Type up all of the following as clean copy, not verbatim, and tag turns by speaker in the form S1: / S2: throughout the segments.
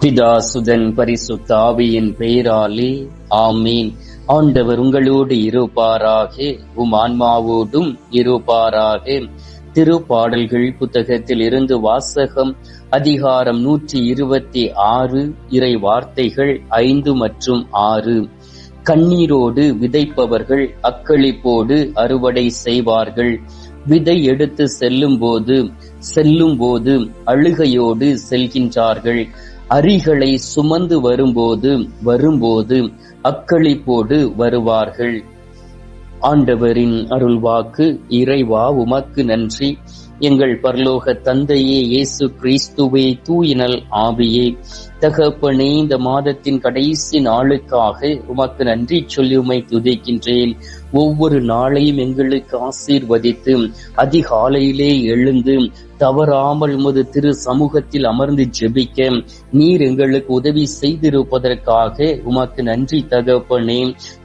S1: பிதா சுதன் பரிசுத்த ஆவியின் பெயராலே ஆமீன். ஆண்டவர் உங்களோடு இருப்பாராக, உம் ஆன்மாவோடும் இருப்பாராக. திருப்பாடல்கள் புத்தகத்தில் இருந்து வாசகம். அதிகாரம் 126. இறை வார்த்தைகள் 5 மற்றும் 6. கண்ணீரோடு விதைப்பவர்கள் அக்களிப்போடு அறுவடை செய்வார்கள். விதை எடுத்து செல்லும் போது அழுகையோடு செல்கின்றார்கள். அரிகளை சுமந்து வரும்போது அக்களிப்போடு வருவார்கள். ஆண்டவரின் அருள்வாக்கு. இறைவா உமக்கு நன்றி. எங்கள் பரலோக தந்தையே, இயேசு கிறிஸ்துவே, தூயனல் ஆவியே, தகப்பனே, இந்த மாதத்தின் கடைசி நாளுக்காக உமக்கு நன்றி சொல்லி உம்மை துதிக்கின்றேன். ஒவ்வொரு நாளையும் எங்களுக்கு ஆசீர்வதித்து அதிகாலையிலே எழுந்து தவறாமல் உமது திரு சமூகத்தில் அமர்ந்து ஜெபிக்க நீர் எங்களுக்கு உதவி செய்திருப்பதற்காக உமக்கு நன்றி தகப்பனே.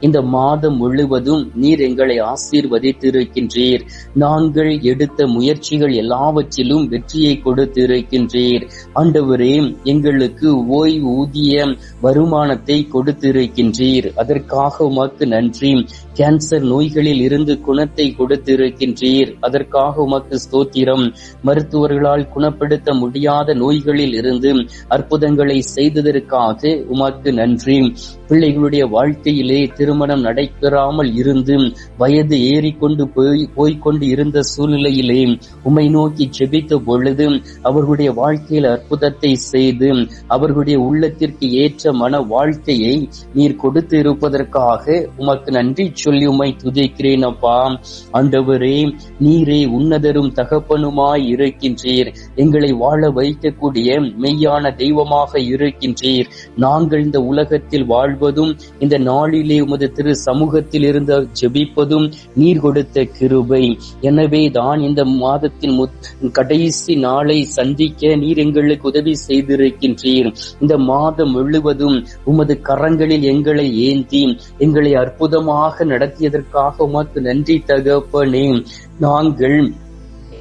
S1: இந்த மாதம் முழுவதும் நீர் எங்களை ஆசீர்வதித்திருக்கின்றீர். நாங்கள் எடுத்த முயற்சிகள் எல்லாவற்றிலும் வெற்றியை கொடுத்திருக்கின்றீர். ஆண்டவரே, எங்களுக்கு ஓய்வூதிய வருமானத்தை கொடுத்திருக்கின்றீர். அதற்காக உமக்கு நன்றி. கேன்சர் நோய்களில் இருந்து குணத்தை கொடுத்திருக்கின்றீர். அதற்காக உமக்கு ஸ்தோத்திரம். மருத்துவர்களால் குணப்படுத்த முடியாத நோய்களில் இருந்து அற்புதங்களை செய்ததற்காக உமக்கு நன்றி. பிள்ளைகளுடைய வாழ்க்கையிலே திருமணம் நடைபெறாமல் இருந்து வயது ஏறிக்கொண்டு போய்கொண்டு இருந்த சூழ்நிலையிலே உம்மை நோக்கி ஜெபித்த பொழுது அவர்களுடைய வாழ்க்கையில் அற்புதத்தை செய்து அவர்களுடைய உள்ளத்திற்கு ஏற்ற மன வாழ்க்கையை நீர் கொடுத்து இருப்பதற்காக உமக்கு நன்றி சொல்லி உம்மை துதிக்கிறேன் அப்பா. ஆண்டவரே, நீரே உன்னதரும் தகப்பனுமாய் இருக்கின்றீர். எங்களை வாழ வைக்கக்கூடிய மெய்யான தெய்வமாக இருக்கின்றீர். நாங்கள் இந்த உலகத்தில் வாழ்வதும் இந்த நாளிலே உமது திரு சமூகத்தில் இருந்து ஜெபிப்பதும் நீர் கொடுத்த கிருபை. எனவே தான் இந்த மாதத்தின் கடைசி நாளை சந்திக்க நீர் எங்களுக்கு உதவி செய்திருக்கின்றீர். இந்த மாதம் முழுவதும் உமது கரங்களில் எங்களை ஏந்தி எங்களை அற்புதமாக நடத்தியதற்காக உமக்கு நன்றி தகப்பனே. நாங்கள்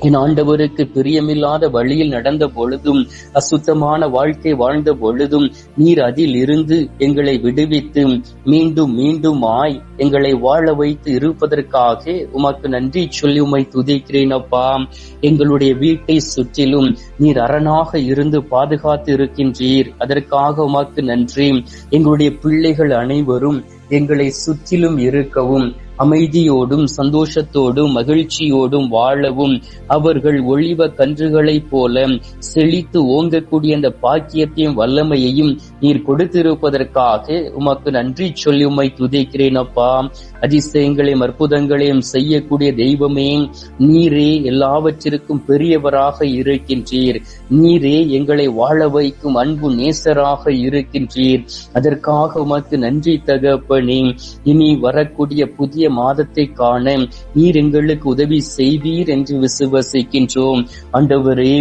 S1: என் ஆண்டவருக்கு பிரியமில்லாத வழியில் நடந்த பொழுதும் அசுத்தமான வாழ்க்கை வாழ்ந்த பொழுதும் நீர் அதில் இருந்து எங்களை விடுவித்து மீண்டும் மீண்டுமாய் எங்களை வாழ வைத்து இருப்பதற்காக உமக்கு நன்றி சொல்லி உம்மை துதிக்கிறேன் அப்பா. எங்களுடைய வீட்டை சுற்றிலும் நீர் அரணாக இருந்து பாதுகாத்து இருக்கின்றீர். அதற்காக உமக்கு நன்றி. எங்களுடைய பிள்ளைகள் அனைவரும் எங்களை சுற்றிலும் இருக்கவும் அமைதியோடும் சந்தோஷத்தோடும் மகிழ்ச்சியோடும் வாழவும் அவர்கள் ஒளிவ கன்றுகளைப் போல செழித்து ஓங்கக்கூடிய அந்த பாக்கியத்தையும் வல்லமையையும் நீர் கொடுத்திருப்பதற்காக உமக்கு நன்றி சொல்லி உம்மை துதிக்கிறேன் அப்பா. அதிசயங்களையும் அற்புதங்களையும் செய்யக்கூடிய தெய்வமே, நீரே எல்லாவற்றிற்கும் பெரியவராக இருக்கின்றீர். நீரே எங்களை வாழ வைக்கும் அன்பு நேசராக இருக்கின்றீர். அதற்காக உமக்கு நன்றி தகப்பனே. இனி வரக்கூடிய புதிய மாதத்தை காண நீர் எங்களுக்கு உதவி செய்வீர் என்று விசுவசிக்கின்றோம். ஆண்டவரே,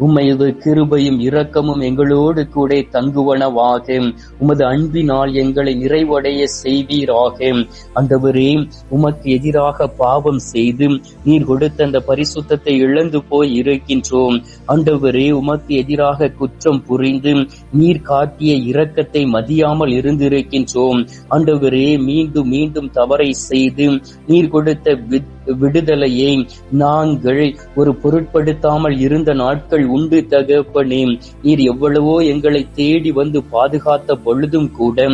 S1: உமது கிருபையும் இரக்கமும் எங்களோடு கூட தங்குவனவாக. உமது அன்பினால் எங்களை நிறைவடைய செய்வீராக. ஆண்டவரே, உமக்கு எதிராக பாவம் செய்து நீர் கொடுத்த அந்த பரிசுத்தத்தை இழந்து போய் இருக்கின்றோம். ஆண்டவரே, உமக்கு எதிராக குற்றம் புரிந்து நீர் காட்டிய இரக்கத்தை மதியாமல் இருந்திருக்கின்றோம். ஆண்டவரே, மீண்டும் மீண்டும் தவறை செய்து நீர் கொடுத்த விடுதலையை நாங்கள் ஒரு பொருட்படுத்தாமல் இருந்த நாட்கள் உண்டு தகப்பனே. நீர் எவ்வளவோ எங்களை தேடி வந்து பாதுகாத்த பொழுதும் கூட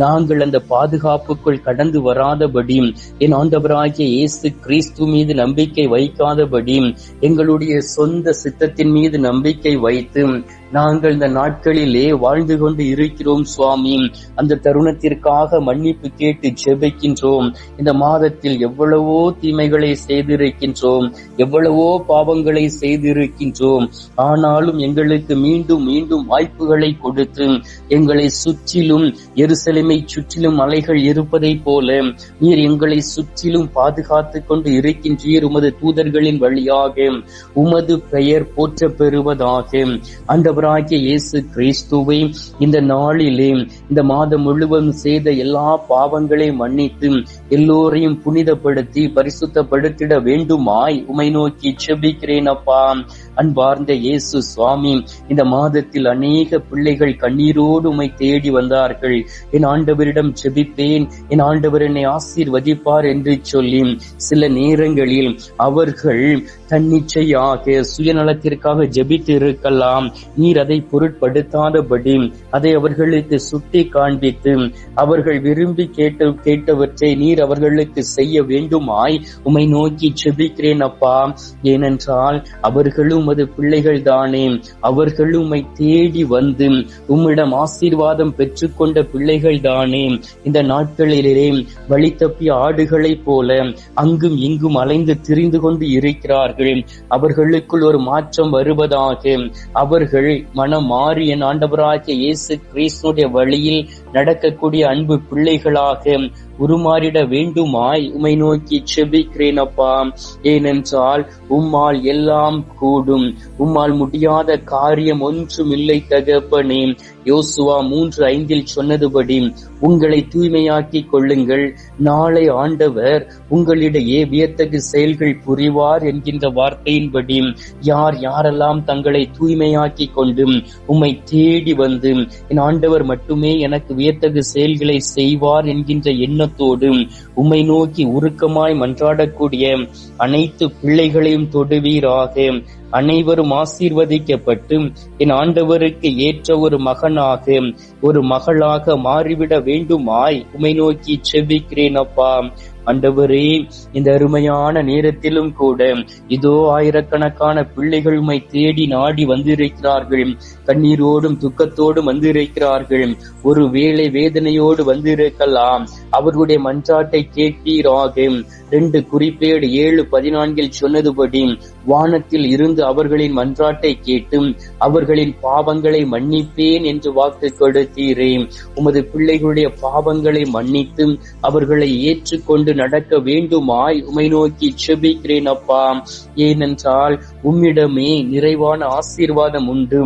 S1: நாங்கள் அந்த பாதுகாப்புக்குள் கடந்து வராதபடி, என் ஆண்டவராகிய இயேசு கிறிஸ்து மீது நம்பிக்கை வைக்காதபடி, எங்களுடைய சொந்த சித்தத்தின் மீது நம்பிக்கை வைத்து நாங்கள் இந்த நாட்களிலே வாழ்ந்து கொண்டு இருக்கிறோம் சுவாமி. அந்த தருணத்திற்காக மன்னிப்பு கேட்டு ஜெபிக்கின்றோம். இந்த மாதத்தில் எவ்வளவோ தீமைகளை செய்திருக்கின்றோம், எவ்வளவோ பாவங்களை செய்திருக்கின்றோம். ஆனாலும் எங்களுக்கு மீண்டும் மீண்டும் வாய்ப்புகளை கொடுத்து எங்களை சுற்றிலும் எருசலேமை சுற்றிலும் மலைகள் இருப்பதை போல நீர் எங்களை சுற்றிலும் பாதுகாத்து கொண்டு இருக்கின்றீர். உமது தூதர்களின் வழியாக உமது பெயர் போற்ற பெறுவதாக. ஆண்டவராகிய இயேசு கிறிஸ்துவை இந்த நாளிலே இந்த மாதம் முழுவதும் செய்த எல்லா பாவங்களையும் மன்னித்து எல்லோரையும் புனிதப்படுத்தி பரிசுத்த மகிமைப்படுத்திட வேண்டுமாய் உமை நோக்கி செபிக்கிறேன் அப்பா. அன்பார்ந்த இயேசு சுவாமி, இந்த மாதத்தில் அநேக பிள்ளைகள் கண்ணீரோடு உமை தேடி வந்தார்கள். என் ஆண்டவரிடம் செபிப்பேன், என் ஆண்டவர் என்னை ஆசீர்வதிப்பார் என்று சொல்லி சில நேரங்களில் அவர்கள் தன்னிச்சையாக சுயநலத்திற்காக ஜெபித்து இருக்கலாம். நீர் அதை பொருட்படுத்தாதபடி அதை அவர்களுக்கு சுட்டி காண்பித்து அவர்கள் விரும்பி கேட்டவற்றை நீர் அவர்களுக்கு செய்ய வேண்டுமாய் உமை நோக்கி செபிக்கிறேன் அப்பா. ஏனென்றால் அவர்களும் உமது பிள்ளைகள் தானே, அவர்களும் உம்மை தேடி வந்து உம்மிடம் ஆசீர்வாதம் பெற்றுக்கொண்ட பிள்ளைகள் தானே. இந்த நாட்களிலே வழி தப்பிய ஆடுகளைப் போல அங்கும் இங்கும் அலைந்து திரிந்து கொண்டு இருக்கிறார்கள். அவர்களுக்குள் ஒரு மாற்றம் வருவதாக, அவர்கள் மனம் மாறி என் ஆண்டவராகிய இயேசு கிறிஸ்துவின் வழியில் நடக்கக்கூடிய அன்பு பிள்ளைகளாக உருமாறிட வேண்டுமாய் உமை நோக்கி செபிக்கிறேன் அப்பா. ஏனென்றால் உம்மால் எல்லாம் கூடும், உம்மால் முடியாத காரியம் ஒன்றும் இல்லை தகப்பனே. யோசுவா 3:5 சொன்னதுபடி உங்களை தூய்மையாக்கிக் கொள்ளுங்கள், நாளை ஆண்டவர் உங்களிடையே வியத்தகு செயல்கள் புரிவார் என்கின்ற வார்த்தையின்படி யார் யாரெல்லாம் தங்களை தூய்மையாக்கி கொண்டு உம்மை தேடி வந்து என் ஆண்டவர் மட்டுமே எனக்கு வியத்தகு செயல்களை செய்வார் என்கின்ற எண்ணத்தோடு உம்மை நோக்கி உருக்கமாய் மன்றாடக்கூடிய அனைத்து பிள்ளைகளையும் தொடுவீராக. அனைவரும் ஆசீர்வதிக்கப்பட்டு என் ஆண்டவருக்கு ஏற்ற ஒரு மகனாக ஒரு மகளாக மாறிவிட வேண்டுமாய் உம்மை நோக்கி செபிக்கிறேன் அப்பா. ஆண்டவரே, இந்த அருமையான நேரத்திலும் கூட இதோ ஆயிரக்கணக்கான பிள்ளைகள் உம்மை தேடி நாடி வந்திருக்கிறார்கள். கண்ணீரோடும் துக்கத்தோடும் வந்திருக்கிறார்கள். ஒரு வேளை வேதனையோடு வந்திருக்கலாம். அவர்களுடைய மன்றாட்டை கேட்பீராக. 2 குறிப்பேடு 7:14 சொன்னதுபடி வானத்தில் இருந்து அவர்களின் மன்றாட்டை கேட்டு அவர்களின் பாவங்களை மன்னிப்பேன் என்று வாக்கு கொடுத்தீரே. உமது பிள்ளைகளுடைய பாவங்களை மன்னித்து அவர்களை ஏற்றுக்கொண்டு நடக்க வேண்டுமாய் உமை நோக்கி செபிக்கிறேன் அப்பா. ஏனென்றால் உம்மிடமே நிறைவான ஆசீர்வாதம் உண்டு.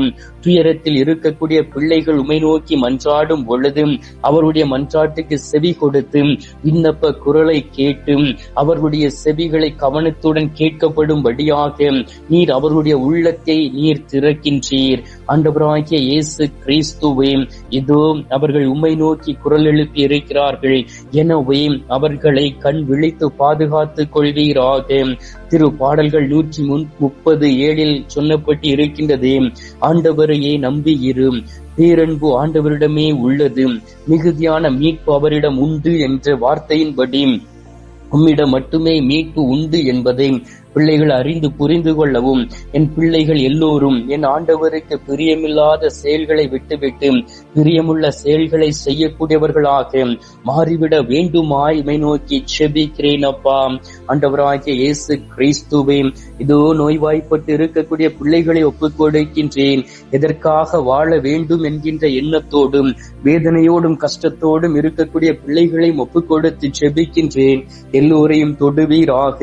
S1: துயரத்தில் இருக்கக்கூடிய பிள்ளைகள் உமை நோக்கி மன்றாடும் பொழுது அவருடைய மன்றாட்டுக்கு செவி கொடுத்து விண்ணப்ப குரலை கேட்டு அவர்களுடைய செவிகளை கவனத்துடன் கேட்கப்படும்படியாக நீர் அவர்களுடைய உள்ளத்தை நீர் திறக்கின்றீர். ஆண்டவராகிய இயேசு கிறிஸ்துவே, இதோ அவர்கள் உம்மை நோக்கி குரல் எழுப்பி இருக்கிறார்கள். எனவே அவர்களை கண் விழித்து பாதுகாத்துக் கொள்வீராக. திரு பாடல்கள் 137 சொன்னப்பட்டு இருக்கின்றது, ஆண்டவரையே நம்பி இரு, பேரன்பு ஆண்டவரிடமே உள்ளது, மிகுதியான மீட்பு அவரிடம் உண்டு என்ற வார்த்தையின்படி உம்மிடம் மட்டுமே மீட்பு உண்டு என்பதை பிள்ளைகள் அறிந்து புரிந்து கொள்ளவும், என் பிள்ளைகள் எல்லோரும் என் ஆண்டவருக்கு பிரியமில்லாத செயல்களை விட்டுவிட்டு பிரியமுள்ள செயல்களை செய்யக்கூடியவர்களாக மாறிவிட வேண்டுமாய் உம்மை நோக்கி செபிக்கிறேன் அப்பா. ஆண்டவராகிய இயேசு கிறிஸ்துவே, இதோ நோய்வாய்ப்பட்டு இருக்கக்கூடிய பிள்ளைகளை ஒப்புக் கொடுக்கின்றேன். எதற்காக வாழ வேண்டும் என்கின்ற எண்ணத்தோடும் வேதனையோடும் கஷ்டத்தோடும் இருக்கக்கூடிய பிள்ளைகளையும் ஒப்புக் கொடுத்து செபிக்கின்றேன். எல்லோரையும் தொடுவீராக,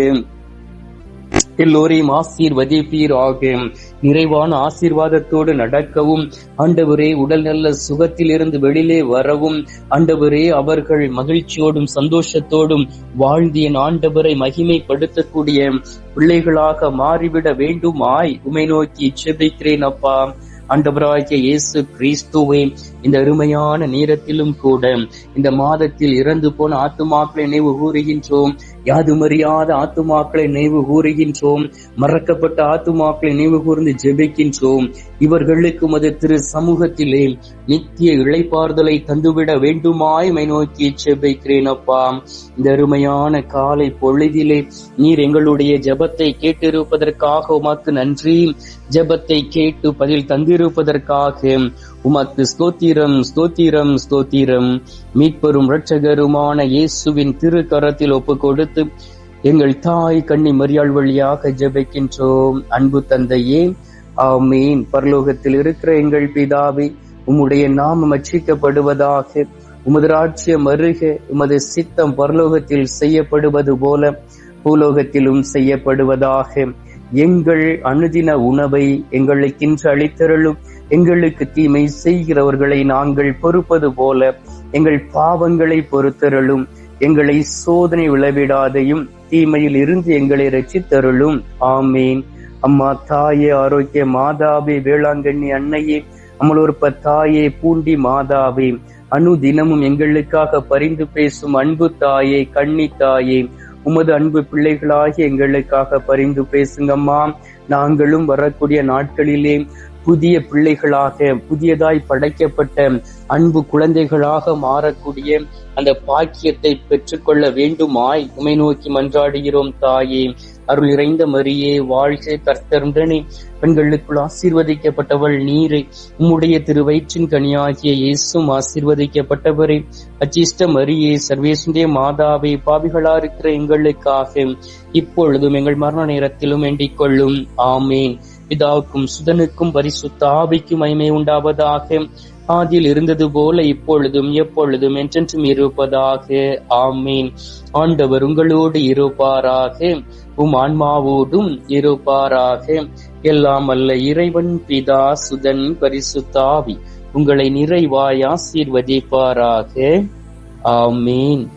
S1: எல்லோரையும் ஆசீர்வதிப்பீராக. நிறைவான ஆசீர்வாதத்தோடு நடக்கவும், ஆண்டவரே உடல் நல்ல சுகத்திலிருந்து வெளியிலே வரவும், ஆண்டவரே அவர்கள் மகிழ்ச்சியோடும் சந்தோஷத்தோடும் வாழ்ந்து என் ஆண்டவரை மகிமைப்படுத்தக்கூடிய பிள்ளைகளாக மாறிவிட வேண்டுமாய் உம்மை நோக்கி செபிக்கிறேன் அப்பா. ஆண்டவராகிய இயேசு கிறிஸ்துவே, இந்த அருமையான நேரத்திலும் கூட இந்த மாதத்தில் இறந்து போன ஆத்துமாக்களை நினைவு கூறுகின்றோம். யாதுமறியாத ஆத்துமாக்களை நினைவு கூறுகின்றோம். மறக்கப்பட்ட ஆத்துமாக்களை நினைவு கூர்ந்து ஜெபிக்கின்றோம். இவர்களுக்கு உமது திரு சமூகத்திலே நித்திய இளைப்பாறுதலை தந்துவிட வேண்டுமாய் உம்மை நோக்கி ஜெபிக்கிறேன் அப்பா. இந்த அருமையான காலை பொழுதிலே நீர் எங்களுடைய ஜெபத்தை கேட்டிருப்பதற்காக உமக்கு நன்றி. ஜெபத்தை கேட்டு பதில் தந்திருப்பதற்காக உமக்கு ஸ்தோத்திரம், ஸ்தோத்திரம், ஸ்தோத்திரம். மீட்பெரும் இரட்சகருமான இயேசுவின் திருக்கரத்தில் ஒப்பு கொடுத்து எங்கள் தாய் கன்னி மரியாள் வழியாக ஜெபிக்கின்றோம். அன்பு தந்தையே, ஆமீன். பரலோகத்தில் இருக்கிற எங்கள் பிதாவே, உம்முடைய நாமம் அர்ச்சிக்கப்படுவதாக, உமது ராஜ்யம் வருக, உமது சித்தம் பரலோகத்தில் செய்யப்படுவது போல பூலோகத்திலும் செய்யப்படுவதாக. எங்கள் அனுதின உணவை எங்களுக்கு இன்று அளித்தருளும். எங்களுக்கு தீமை செய்கிறவர்களை நாங்கள் பொறுப்பது போல எங்கள் பாவங்களை பொறுத்தருளும். எங்களை சோதனை விளைவிடாதையும் தீமையில் இருந்து எங்களை ரட்சித்தருளும். ஆமீன். அம்மா தாயே, ஆரோக்கிய மாதாவே, வேளாங்கண்ணி அன்னையே, அமலோற்ப தாயே, பூண்டி மாதாவே, அனுதினமும் எங்களுக்காக பரிந்து பேசும் அன்பு தாயே, கன்னி தாயே, உமது அன்பு பிள்ளைகளாகி எங்களுக்காக பரிந்து பேசுங்கம்மா. நாங்களும் வரக்கூடிய நாட்களிலே புதிய பிள்ளைகளாக, புதியதாய் படைக்கப்பட்ட அன்பு குழந்தைகளாக மாறக்கூடிய அந்த பாக்கியத்தை பெற்றுக்கொள்ள வேண்டுமாய் உமை நோக்கி மன்றாடுகிறோம் தாயே. அருள் நிறைந்த மரியே, வாழ்க, கர்த்தருடனே, பெண்களுக்குள் ஆசீர்வதிக்கப்பட்டவள் நீரே. உம்முடைய திருவயிற்றின் கனியாகிய இயேசுவும் ஆசீர்வதிக்கப்பட்டவரே. அச்சிஷ்ட மரியே, சர்வேசுடைய மாதாவே, பாவிகளா இருக்கிற எங்களுக்காக இப்பொழுதும் எங்கள் மரண நேரத்திலும் வேண்டிக் கொள்ளும். ஆமேன். பிதாவுக்கும் சுதனுக்கும் பரிசுத்த ஆவிக்கும் மகிமை உண்டாவதாக. ஆதியில் இருந்தது போல இப்பொழுதும் எப்பொழுதும் என்றென்றும் இருப்பதாக. ஆமீன். ஆண்டவர் உங்களோடு இருப்பாராக, உம் ஆன்மாவோடும் இருப்பாராக. எல்லாம் அல்ல இறைவன் பிதா, சுதன், பரிசுத்த ஆவி உங்களை நிறைவாய் ஆசீர்வதிப்பாராக. ஆமீன்.